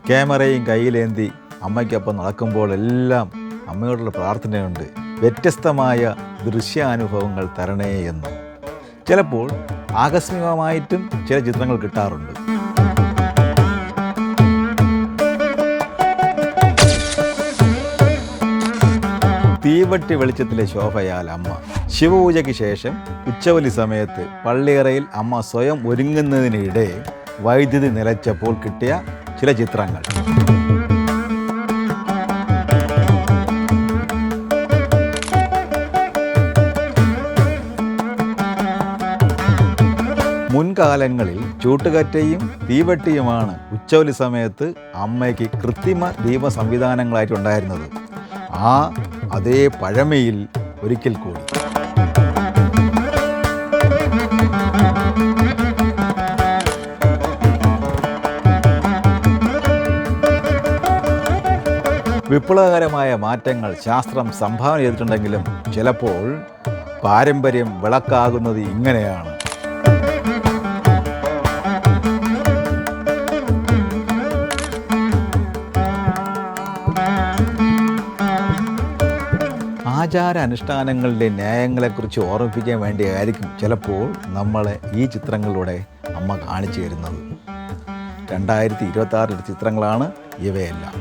ക്യാമറയും കയ്യിലേന്തി അമ്മയ്ക്കൊപ്പം നടക്കുമ്പോഴെല്ലാം അമ്മയോടുള്ള പ്രാർത്ഥനയുണ്ട്, വ്യത്യസ്തമായ ദൃശ്യാനുഭവങ്ങൾ തരണേ എന്ന്. ചിലപ്പോൾ ആകസ്മികമായിട്ടും ചില ചിത്രങ്ങൾ കിട്ടാറുണ്ട്. തീവട്ടി വെളിച്ചത്തിലെ ശോഭയാൽ അമ്മ. ശിവപൂജയ്ക്ക് ശേഷം ഉച്ചവലി സമയത്ത് പള്ളിയറയിൽ അമ്മ സ്വയം ഒരുങ്ങുന്നതിനിടെ വൈദ്യുതി നിലച്ചപ്പോൾ കിട്ടിയ ചില ചിത്രങ്ങൾ. മുൻകാലങ്ങളിൽ ചൂട്ടുകറ്റയും തീവട്ടിയുമാണ് ഉച്ചവലി സമയത്ത് അമ്മയ്ക്ക് കൃത്രിമ ദീപ സംവിധാനങ്ങളായിട്ടുണ്ടായിരുന്നത്. അതേ പഴമയിൽ ഒരിക്കൽ കൂടി. വിപ്ലവകരമായ മാറ്റങ്ങൾ ശാസ്ത്രം സംഭാവന ചെയ്തിട്ടുണ്ടെങ്കിലും ചിലപ്പോൾ പാരമ്പര്യം വിളക്കാകുന്നത് ഇങ്ങനെയാണ്. ആചാര അനുഷ്ഠാനങ്ങളുടെ ന്യായങ്ങളെക്കുറിച്ച് ഓർമ്മിപ്പിക്കാൻ വേണ്ടിയായിരിക്കും ചിലപ്പോൾ നമ്മളെ ഈ ചിത്രങ്ങളിലൂടെ അമ്മ കാണിച്ചു തരുന്നത്. 2026 ചിത്രങ്ങളാണ് ഇവയെല്ലാം.